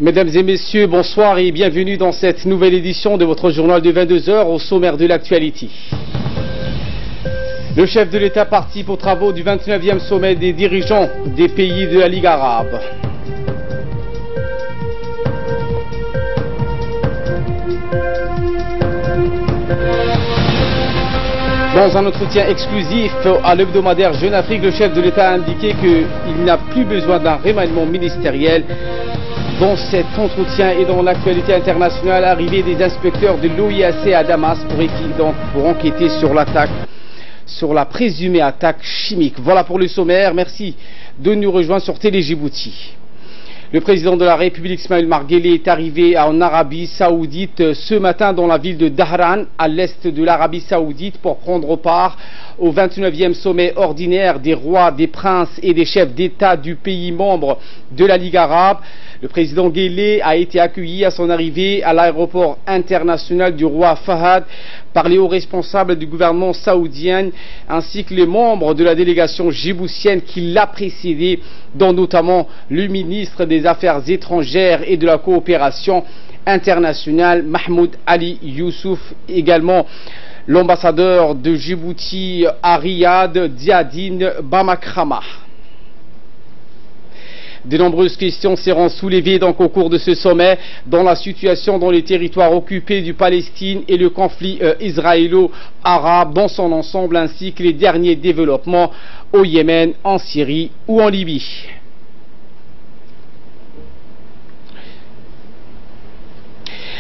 Mesdames et messieurs, bonsoir et bienvenue dans cette nouvelle édition de votre journal de 22 heures au sommaire de l'actualité. Le chef de l'État participe aux travaux du 29e sommet des dirigeants des pays de la Ligue arabe. Dans un entretien exclusif à l'hebdomadaire Jeune Afrique, le chef de l'État a indiqué qu'il n'a plus besoin d'un remaniement ministériel. Dans cet entretien et dans l'actualité internationale, arrivée des inspecteurs de l'OIAC à Damas pour enquêter sur la présumée attaque chimique. Voilà pour le sommaire. Merci de nous rejoindre sur Télé Djibouti. Le président de la République, Ismaël Omar Guelleh, est arrivé en Arabie Saoudite ce matin dans la ville de Dhahran, à l'est de l'Arabie Saoudite, pour prendre part au 29e sommet ordinaire des rois, des princes et des chefs d'État du pays membre de la Ligue arabe. Le président Guelleh a été accueilli à son arrivée à l'aéroport international du roi Fahad par les hauts responsables du gouvernement saoudien ainsi que les membres de la délégation djiboutienne qui l'a précédé, dont notamment le ministre des Affaires étrangères et de la coopération internationale Mahmoud Ali Youssouf, également l'ambassadeur de Djibouti à Riyad, Diadine Bamakrama. De nombreuses questions seront soulevées donc au cours de ce sommet dans la situation dans les territoires occupés du Palestine et le conflit israélo-arabe dans son ensemble ainsi que les derniers développements au Yémen, en Syrie ou en Libye.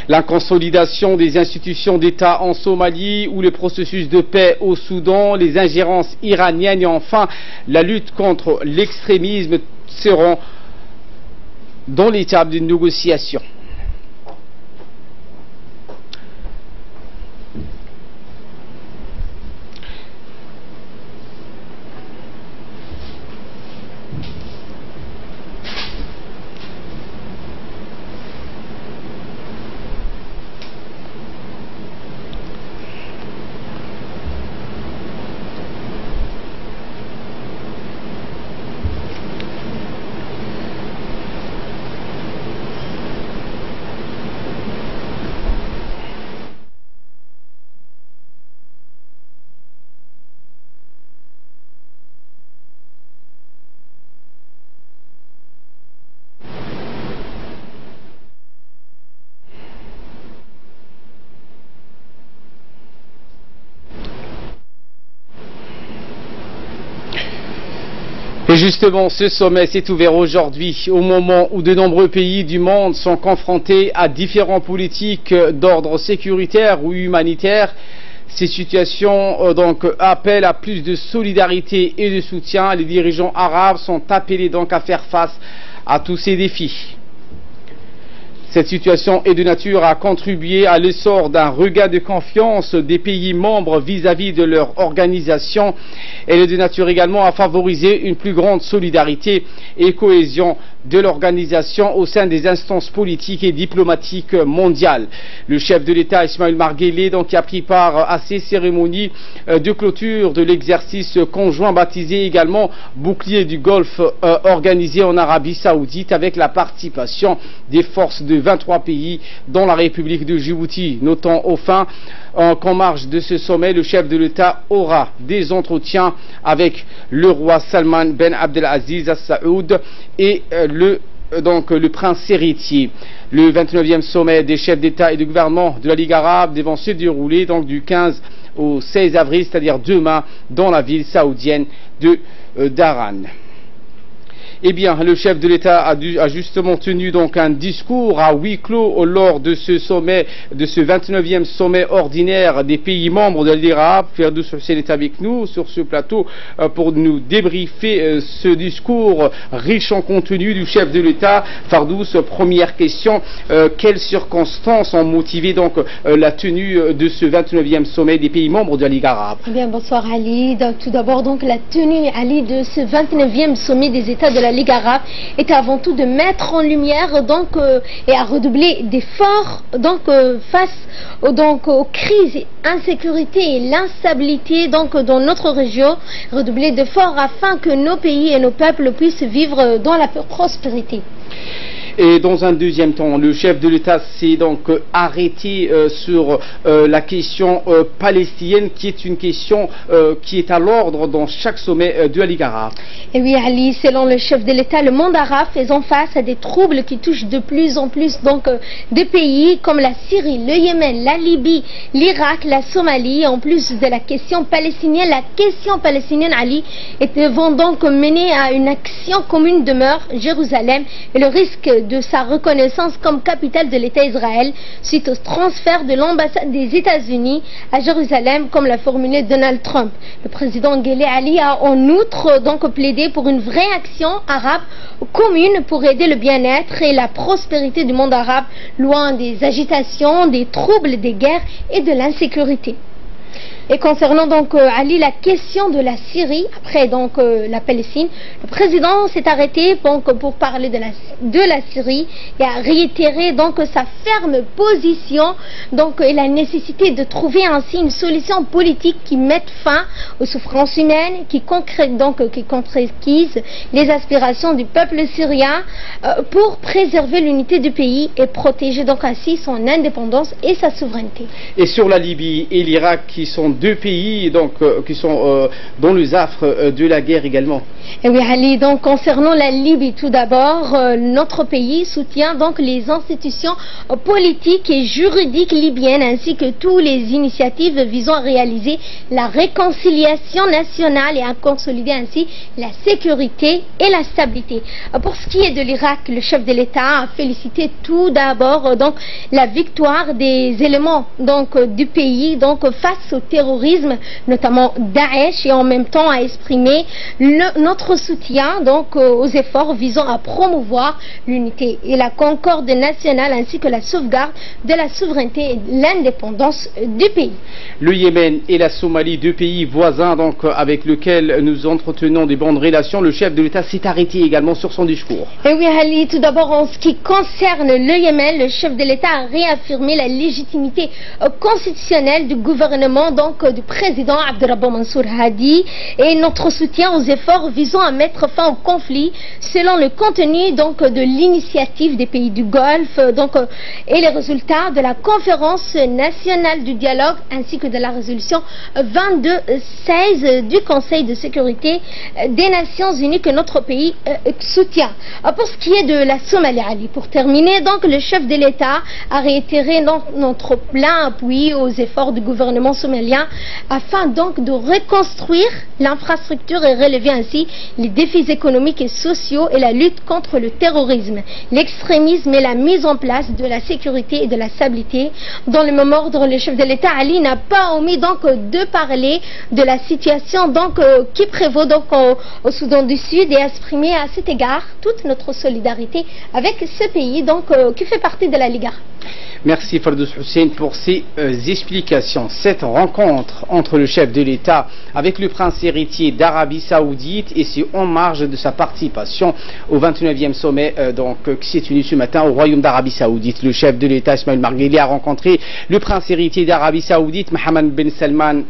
La consolidation des institutions d'État en Somalie ou le processus de paix au Soudan, les ingérences iraniennes et enfin la lutte contre l'extrémisme seront dans les tables de négociation. Et justement, ce sommet s'est ouvert aujourd'hui au moment où de nombreux pays du monde sont confrontés à différentes politiques d'ordre sécuritaire ou humanitaire. Ces situations donc appellent à plus de solidarité et de soutien. Les dirigeants arabes sont appelés donc à faire face à tous ces défis. Cette situation est de nature à contribuer à l'essor d'un regain de confiance des pays membres vis-à-vis de leur organisation. Elle est de nature également à favoriser une plus grande solidarité et cohésion de l'organisation au sein des instances politiques et diplomatiques mondiales. Le chef de l'État, Ismaël Omar Guelleh, donc, qui a pris part à ces cérémonies de clôture de l'exercice conjoint baptisé également Bouclier du Golfe organisé en Arabie Saoudite avec la participation des forces de 23 pays dont la République de Djibouti. Notons enfin qu'en marge de ce sommet, le chef de l'État aura des entretiens avec le roi Salman Ben Abdelaziz Al Saoud et le prince héritier. Le 29e sommet des chefs d'État et de gouvernement de la Ligue arabe devant se dérouler donc du 15 au 16 avril, c'est-à-dire demain, dans la ville saoudienne de Dhahran. Eh bien, le chef de l'État a justement tenu donc un discours à huis clos lors de ce sommet, de ce 29e sommet ordinaire des pays membres de la Ligue arabe. Ferdous est avec nous sur ce plateau pour nous débriefer ce discours riche en contenu du chef de l'État. Ferdous, première question, quelles circonstances ont motivé donc la tenue de ce 29e sommet des pays membres de la Ligue arabe? Eh bien, bonsoir Ali. Donc, tout d'abord, donc la tenue Ali de ce 29e sommet des États de la Ligue arabe est avant tout de mettre en lumière donc et à redoubler d'efforts donc face aux crises, insécurité et l'instabilité donc dans notre région, redoubler d'efforts afin que nos pays et nos peuples puissent vivre dans la prospérité. Et dans un deuxième temps, le chef de l'État s'est donc arrêté sur la question palestinienne, qui est une question qui est à l'ordre dans chaque sommet de la Ligue arabe. Et oui, Ali, selon le chef de l'État, le monde arabe faisant face à des troubles qui touchent de plus en plus des pays comme la Syrie, le Yémen, la Libye, l'Irak, la Somalie. En plus de la question palestinienne, Ali, vont donc mener à une action commune demeure Jérusalem et le risque de sa reconnaissance comme capitale de l'État Israël suite au transfert de l'ambassade des États-Unis à Jérusalem, comme l'a formulé Donald Trump. Le président Guelleh Ali a en outre donc plaidé pour une vraie action arabe commune pour aider le bien-être et la prospérité du monde arabe, loin des agitations, des troubles, des guerres et de l'insécurité. Et concernant donc Ali, la question de la Syrie, après donc la Palestine, le président s'est arrêté donc pour parler de la Syrie et a réitéré donc sa ferme position donc et la nécessité de trouver ainsi une solution politique qui mette fin aux souffrances humaines, qui concrétise les aspirations du peuple syrien pour préserver l'unité du pays et protéger donc ainsi son indépendance et sa souveraineté. Et sur la Libye et l'Irak, qui sont deux pays donc qui sont dans les affres de la guerre également. Et oui, Ali, donc concernant la Libye tout d'abord, notre pays soutient donc les institutions politiques et juridiques libyennes ainsi que toutes les initiatives visant à réaliser la réconciliation nationale et à consolider ainsi la sécurité et la stabilité. Pour ce qui est de l'Irak, le chef de l'État a félicité tout d'abord donc la victoire des éléments donc du pays donc face au terrorisme, notamment Daesh, et en même temps a exprimé notre soutien donc aux efforts visant à promouvoir l'unité et la concorde nationale ainsi que la sauvegarde de la souveraineté et de l'indépendance du pays. Le Yémen et la Somalie, deux pays voisins donc avec lesquels nous entretenons des bonnes relations, le chef de l'État s'est arrêté également sur son discours. Et oui, Ali, tout d'abord en ce qui concerne le Yémen, le chef de l'État a réaffirmé la légitimité constitutionnelle du gouvernement donc du président Abderrabou Mansour Hadi et notre soutien aux efforts visant à mettre fin au conflit selon le contenu donc de l'initiative des pays du Golfe et les résultats de la conférence nationale du dialogue ainsi que de la résolution 2216 du Conseil de sécurité des Nations Unies que notre pays soutient. Pour ce qui est de la Somalie, Ali, pour terminer, donc le chef de l'État a réitéré notre plein appui aux efforts du gouvernement somalien afin donc de reconstruire l'infrastructure et relever ainsi les défis économiques et sociaux et la lutte contre le terrorisme, l'extrémisme et la mise en place de la sécurité et de la stabilité. Dans le même ordre, le chef de l'État Ali n'a pas omis donc de parler de la situation donc qui prévaut donc au Soudan du Sud et exprimer à cet égard toute notre solidarité avec ce pays donc qui fait partie de la Ligue arabe. Merci Fardous Hussein pour ces explications. Cette rencontre entre le chef de l'État avec le prince héritier d'Arabie Saoudite et c'est en marge de sa participation au 29e sommet qui s'est tenu ce matin au Royaume d'Arabie Saoudite. Le chef de l'État Ismaël Margueli a rencontré le prince héritier d'Arabie Saoudite Mohammed bin Salman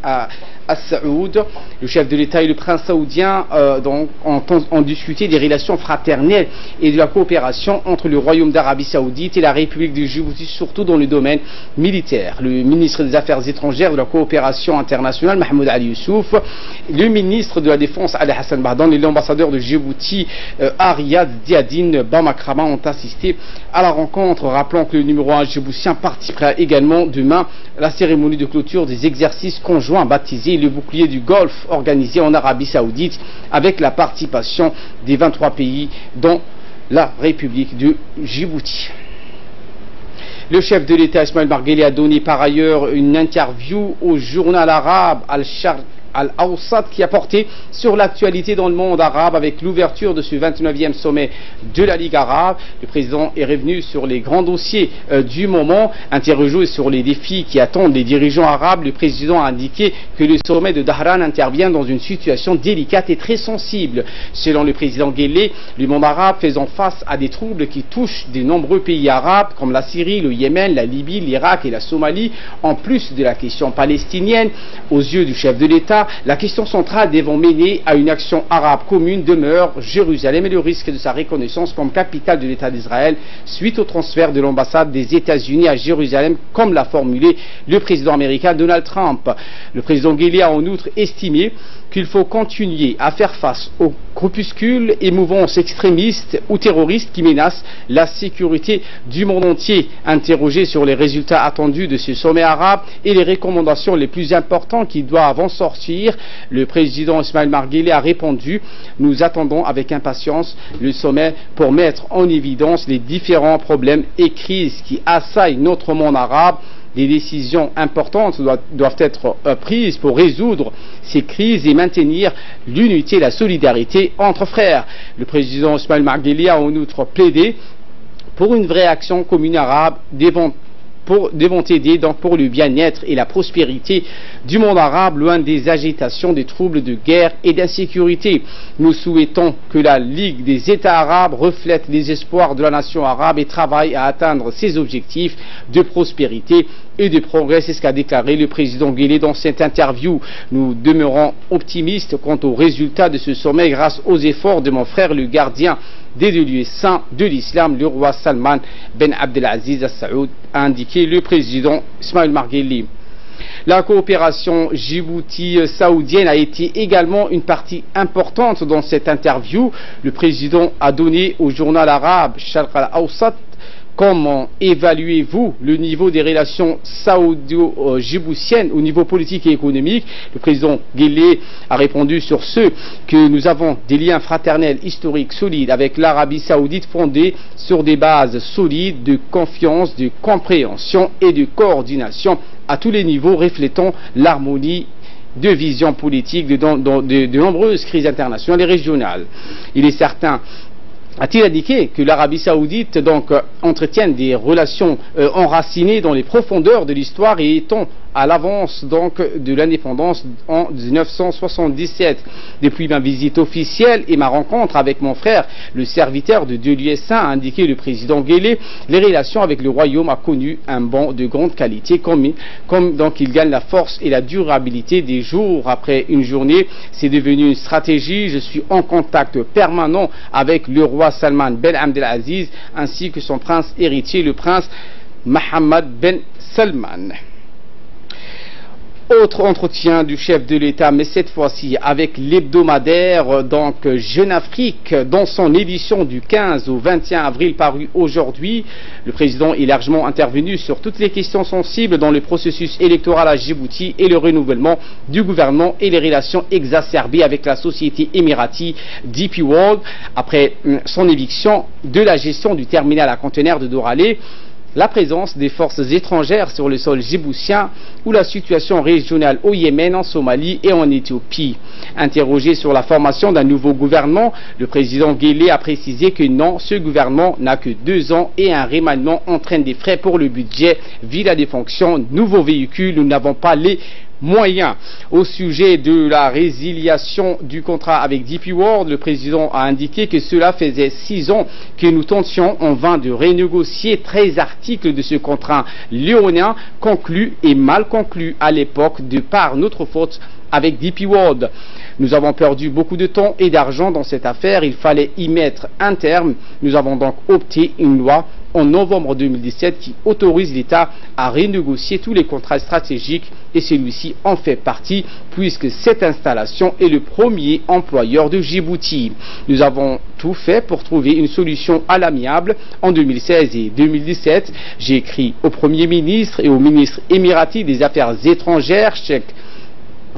Al-Saoud. Le chef de l'État et le prince saoudien ont discuté des relations fraternelles et de la coopération entre le Royaume d'Arabie Saoudite et la République de Djibouti, surtout dans le domaine militaire. Le ministre des Affaires étrangères de la coopération internationale, Mahmoud Ali Youssouf, le ministre de la Défense, Ali Hassan Bahdan, et l'ambassadeur de Djibouti à Riyad, Diadine Bamakrama, ont assisté à la rencontre, rappelant que le numéro 1 djiboutien participera également demain à la cérémonie de clôture des exercices conjoints baptisés le bouclier du Golfe organisé en Arabie Saoudite avec la participation des 23 pays dont la République de Djibouti. Le chef de l'État Ismaël Margueli a donné par ailleurs une interview au journal arabe Al-Sharq Al-Awsat qui a porté sur l'actualité dans le monde arabe avec l'ouverture de ce 29e sommet de la Ligue arabe. Le président est revenu sur les grands dossiers du moment. Interrogé sur les défis qui attendent les dirigeants arabes, le président a indiqué que le sommet de Dahran intervient dans une situation délicate et très sensible. Selon le président Guelleh, le monde arabe faisant face à des troubles qui touchent de nombreux pays arabes comme la Syrie, le Yémen, la Libye, l'Irak et la Somalie, en plus de la question palestinienne. Aux yeux du chef de l'État, cas, la question centrale devant mener à une action arabe commune demeure Jérusalem et le risque de sa reconnaissance comme capitale de l'État d'Israël suite au transfert de l'ambassade des États-Unis à Jérusalem, comme l'a formulé le président américain Donald Trump. Le président Guelleh a en outre estimé qu'il faut continuer à faire face aux groupuscules et mouvances extrémistes ou terroristes qui menacent la sécurité du monde entier. Interrogé sur les résultats attendus de ce sommet arabe et les recommandations les plus importantes qui doivent en sortir, le président Ismaël Omar Guelleh a répondu: nous attendons avec impatience le sommet pour mettre en évidence les différents problèmes et crises qui assaillent notre monde arabe. Des décisions importantes doivent être prises pour résoudre ces crises et maintenir l'unité et la solidarité entre frères. Le président Ismaël Omar Guelleh a en outre plaidé pour une vraie action commune arabe devant aider donc pour le bien-être et la prospérité du monde arabe, loin des agitations, des troubles de guerre et d'insécurité. Nous souhaitons que la Ligue des États arabes reflète les espoirs de la nation arabe et travaille à atteindre ses objectifs de prospérité et de progrès. C'est ce qu'a déclaré le président Guelleh dans cette interview. Nous demeurons optimistes quant aux résultats de ce sommet grâce aux efforts de mon frère le gardien des deux lieux saints de l'islam, le roi Salman Ben Abdelaziz Al Saoud, a indiqué le président Ismaël Omar Guelleh. La coopération Djibouti-saoudienne a été également une partie importante dans cette interview. Le président a donné au journal arabe Sharq al-Awsat: comment évaluez-vous le niveau des relations saoudio-djiboutiennes au niveau politique et économique? Le président Guelleh a répondu sur ce que nous avons des liens fraternels historiques solides avec l'Arabie saoudite fondés sur des bases solides de confiance, de compréhension et de coordination à tous les niveaux, reflétant l'harmonie de vision politique de nombreuses crises internationales et régionales. Il est certain, a-t-il indiqué, que l'Arabie saoudite entretienne des relations enracinées dans les profondeurs de l'histoire et étant à l'avance de l'indépendance en 1977. Depuis ma visite officielle et ma rencontre avec mon frère, le serviteur de Dieu lieu saint, a indiqué le président Guelleh, les relations avec le royaume a connu un bond de grande qualité, comme il gagne la force et la durabilité des jours après une journée. C'est devenu une stratégie. Je suis en contact permanent avec le roi Salman Ben Abdelaziz ainsi que son prince héritier, le prince Mohammed Ben Salman. Autre entretien du chef de l'État, mais cette fois-ci avec l'hebdomadaire Jeune Afrique, dans son édition du 15 au 21 avril paru aujourd'hui. Le président est largement intervenu sur toutes les questions sensibles dans le processus électoral à Djibouti et le renouvellement du gouvernement et les relations exacerbées avec la société émirati DP World après son éviction de la gestion du terminal à conteneurs de Doralé, la présence des forces étrangères sur le sol djiboutien ou la situation régionale au Yémen, en Somalie et en Éthiopie. Interrogé sur la formation d'un nouveau gouvernement, le président Guelleh a précisé que non, ce gouvernement n'a que 2 ans et un remaniement entraîne des frais pour le budget, villa des fonctions, nouveaux véhicules, nous n'avons pas les moyens. Au sujet de la résiliation du contrat avec DP World, le président a indiqué que cela faisait 6 ans que nous tentions en vain de renégocier 13 articles de ce contrat léonien conclu et mal conclu à l'époque de par notre faute avec DP World. Nous avons perdu beaucoup de temps et d'argent dans cette affaire, il fallait y mettre un terme. Nous avons donc opté une loi en novembre 2017 qui autorise l'État à renégocier tous les contrats stratégiques et celui-ci en fait partie puisque cette installation est le premier employeur de Djibouti. Nous avons tout fait pour trouver une solution à l'amiable. En 2016 et 2017, j'ai écrit au Premier ministre et au ministre émirati des Affaires étrangères, Cheikh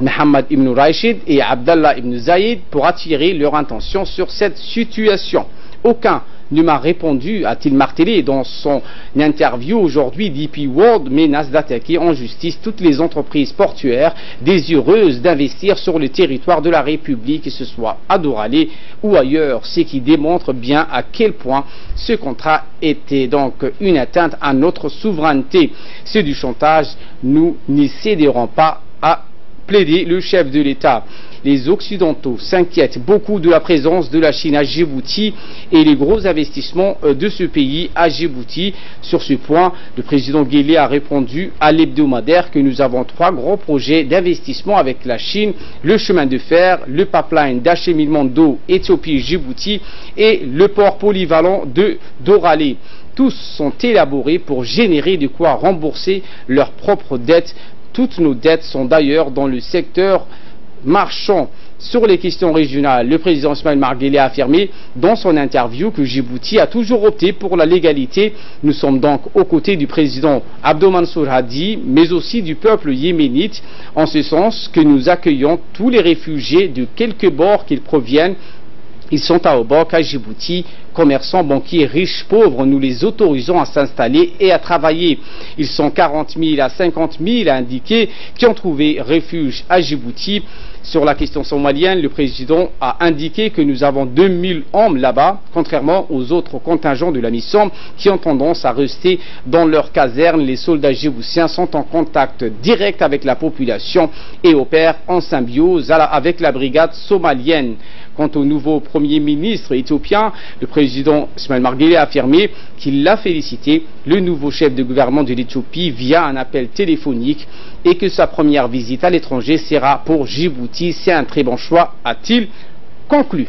Mohammed Ibn Rachid et Abdallah Ibn Zayed, pour attirer leur attention sur cette situation. Aucun ne m'a répondu, a-t-il martelé dans son interview aujourd'hui. DP World menace d'attaquer en justice toutes les entreprises portuaires désireuses d'investir sur le territoire de la République, que ce soit à Doralé ou ailleurs, ce qui démontre bien à quel point ce contrat était donc une atteinte à notre souveraineté. C'est du chantage, nous n'y céderons pas, a plaidé le chef de l'État. Les Occidentaux s'inquiètent beaucoup de la présence de la Chine à Djibouti et les gros investissements de ce pays à Djibouti. Sur ce point, le président Guelleh a répondu à l'hebdomadaire que nous avons 3 gros projets d'investissement avec la Chine, le chemin de fer, le pipeline d'acheminement d'eau Éthiopie-Djibouti et le port polyvalent de Doralé. Tous sont élaborés pour générer de quoi rembourser leurs propres dettes. Toutes nos dettes sont d'ailleurs dans le secteur marchand. Sur les questions régionales, le président Ismaël Omar Guelleh a affirmé dans son interview que Djibouti a toujours opté pour la légalité. Nous sommes donc aux côtés du président Abdo Mansour Hadi, mais aussi du peuple yéménite, en ce sens que nous accueillons tous les réfugiés de quelque bord qu'ils proviennent. Ils sont à Obok, à Djibouti, commerçants, banquiers, riches, pauvres, nous les autorisons à s'installer et à travailler. Ils sont 40 000 à 50 000 indiqués qui ont trouvé refuge à Djibouti. Sur la question somalienne, le président a indiqué que nous avons 2000 hommes là-bas, contrairement aux autres contingents de la mission qui ont tendance à rester dans leurs casernes. Les soldats djiboutiens sont en contact direct avec la population et opèrent en symbiose avec la brigade somalienne. Quant au nouveau Premier ministre éthiopien, le président Ismaël Omar Guelleh a affirmé qu'il a félicité le nouveau chef de gouvernement de l'Éthiopie via un appel téléphonique et que sa première visite à l'étranger sera pour Djibouti. C'est un très bon choix, a-t-il conclu.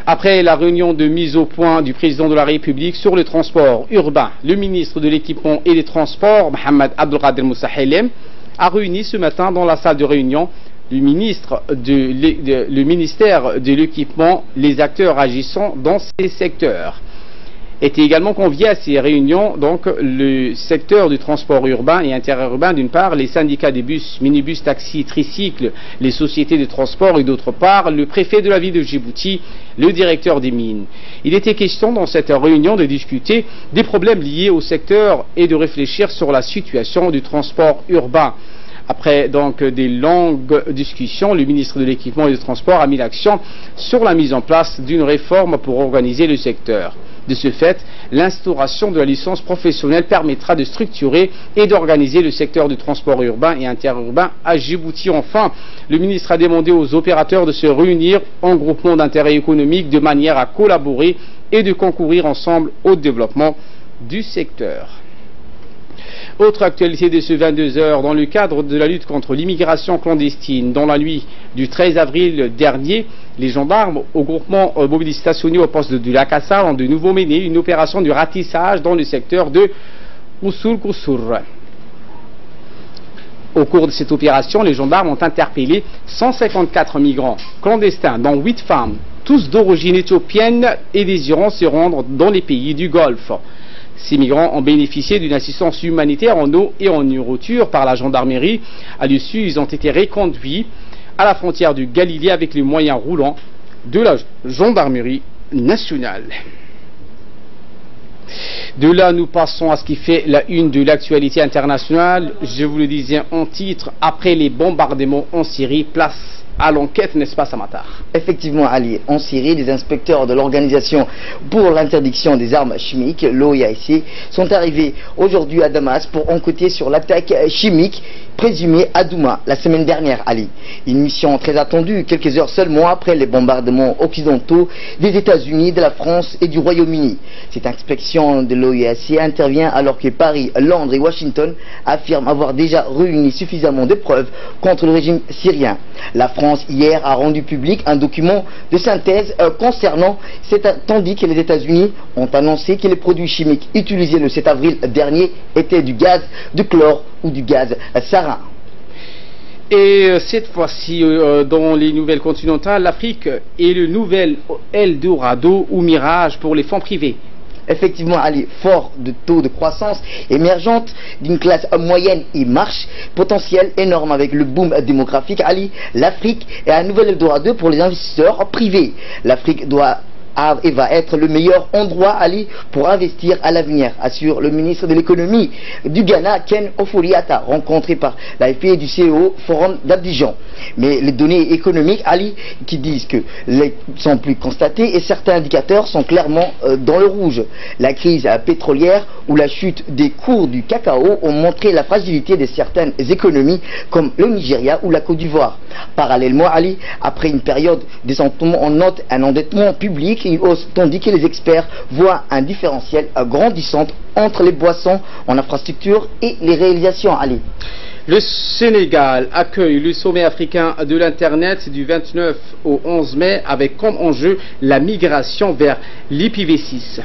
Après la réunion de mise au point du président de la République sur le transport urbain, le ministre de l'Équipement et des Transports, Mohamed Abdelkader Moussa Helem, a réuni ce matin dans la salle de réunion le ministère de l'équipement, les acteurs agissant dans ces secteurs. Était également convié à ces réunions donc le secteur du transport urbain et interurbain d'une part, les syndicats des bus, minibus, taxis, tricycles, les sociétés de transport et d'autre part, le préfet de la ville de Djibouti, le directeur des mines. Il était question dans cette réunion de discuter des problèmes liés au secteur et de réfléchir sur la situation du transport urbain. Après donc des longues discussions, le ministre de l'Équipement et des Transports a mis l'accent sur la mise en place d'une réforme pour organiser le secteur. De ce fait, l'instauration de la licence professionnelle permettra de structurer et d'organiser le secteur du transport urbain et interurbain à Djibouti. Enfin, le ministre a demandé aux opérateurs de se réunir en groupement d'intérêt économique de manière à collaborer et de concourir ensemble au développement du secteur. Autre actualité de ce 22h, dans le cadre de la lutte contre l'immigration clandestine, dans la nuit du 13 avril dernier, les gendarmes au groupement mobile stationné au poste de Lakassa ont de nouveau mené une opération de ratissage dans le secteur de Koussour. Au cours de cette opération, les gendarmes ont interpellé 154 migrants clandestins, dont 8 femmes, tous d'origine éthiopienne et désirant se rendre dans les pays du Golfe. Ces migrants ont bénéficié d'une assistance humanitaire en eau et en nourriture par la gendarmerie. À l'issue, ils ont été reconduits à la frontière du Galilée avec les moyens roulants de la gendarmerie nationale. De là, nous passons à ce qui fait la une de l'actualité internationale. Je vous le disais en titre, après les bombardements en Syrie, place à l'enquête, n'est-ce pas, Samatar? Effectivement, Ali, en Syrie, les inspecteurs de l'Organisation pour l'interdiction des armes chimiques, l'OIAC, sont arrivés aujourd'hui à Damas pour enquêter sur l'attaque chimique présumée à Douma la semaine dernière, Ali. Une mission très attendue, quelques heures seulement après les bombardements occidentaux des États-Unis, de la France et du Royaume-Uni. Cette inspection de l'OIAC intervient alors que Paris, Londres et Washington affirment avoir déjà réuni suffisamment de preuves contre le régime syrien. La France, hier, a rendu public un document de synthèse concernant tandis que les États-Unis ont annoncé que les produits chimiques utilisés le 7 avril dernier étaient du gaz de chlore ou du gaz sarin. Et cette fois-ci, dans les nouvelles continentales, l'Afrique est le nouvel Eldorado ou mirage pour les fonds privés. Effectivement, Ali, fort de taux de croissance émergente d'une classe moyenne et marche potentiel énorme avec le boom démographique, Ali, l'Afrique est un nouvel Eldorado pour les investisseurs privés. L'Afrique doit et va être le meilleur endroit, Ali, pour investir à l'avenir, assure le ministre de l'économie du Ghana, Ken Ofori-Atta, rencontré par l'AFP du CEO Forum d'Abidjan. Mais les données économiques, Ali, qui disent que les sont plus constatées et certains indicateurs sont clairement dans le rouge. La crise pétrolière ou la chute des cours du cacao ont montré la fragilité de certaines économies comme le Nigeria ou la Côte d'Ivoire. Parallèlement, Ali, après une période d'essoufflement, on note un endettement public et une hausse, tandis que les experts voient un différentiel grandissant entre les boissons en infrastructure et les réalisations, Ali. Le Sénégal accueille le sommet africain de l'Internet du 29 au 11 mai avec comme enjeu la migration vers l'IPv6.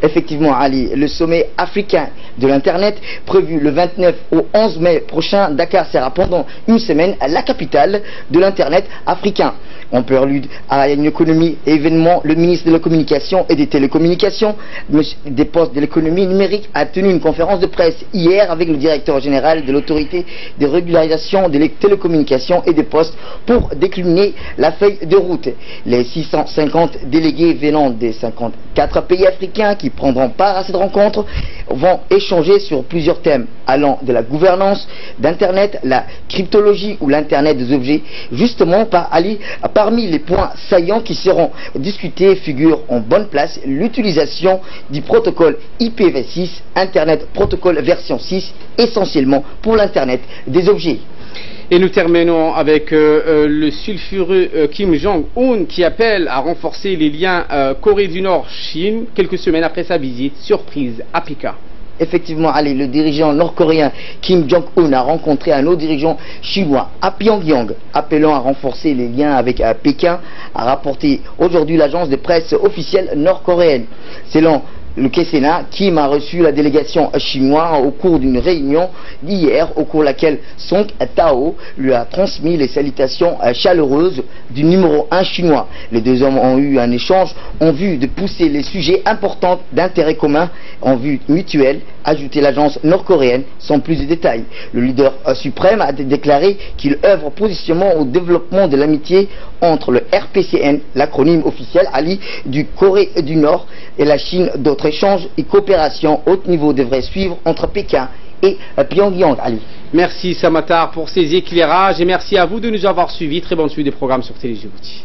Effectivement, Ali, le sommet africain de l'Internet prévu le 29 au 11 mai prochain, Dakar sera pendant une semaine la capitale de l'Internet africain. En prélude à une économie événement, le ministre de la Communication et des Télécommunications, des postes de l'économie numérique, a tenu une conférence de presse hier avec le directeur général de l'autorité de régularisation des télécommunications et des postes pour décliner la feuille de route. Les 650 délégués venant des 54 pays africains qui prendront part à cette rencontre vont échanger sur plusieurs thèmes allant de la gouvernance d'Internet, la cryptologie ou l'Internet des objets. Justement, parmi les points saillants qui seront discutés figure en bonne place l'utilisation du protocole IPv6, Internet Protocol version 6, essentiellement pour l'Internet des objets. Et nous terminons avec le sulfureux Kim Jong-un qui appelle à renforcer les liens Corée du Nord-Chine quelques semaines après sa visite surprise à Pékin. Effectivement, Ali, le dirigeant nord-coréen Kim Jong-un a rencontré un autre dirigeant chinois à Pyongyang, appelant à renforcer les liens avec Pékin, a rapporté aujourd'hui l'agence de presse officielle nord-coréenne. Selon le Sénat, Kim a reçu la délégation chinoise au cours d'une réunion d'hier, au cours de laquelle Song Tao lui a transmis les salutations chaleureuses du numéro 1 chinois. Les deux hommes ont eu un échange en vue de pousser les sujets importants d'intérêt commun en vue mutuelle, ajoutait l'agence nord-coréenne sans plus de détails. Le leader suprême a déclaré qu'il œuvre positivement au développement de l'amitié entre le RPCN, l'acronyme officiel, Ali, du Corée du Nord et la Chine. D'autres échanges et coopérations haut niveau devraient suivre entre Pékin et Pyongyang, Ali. Merci Samatar pour ces éclairages et merci à vous de nous avoir suivis. Très bonne suite des programmes sur Télé Djibouti.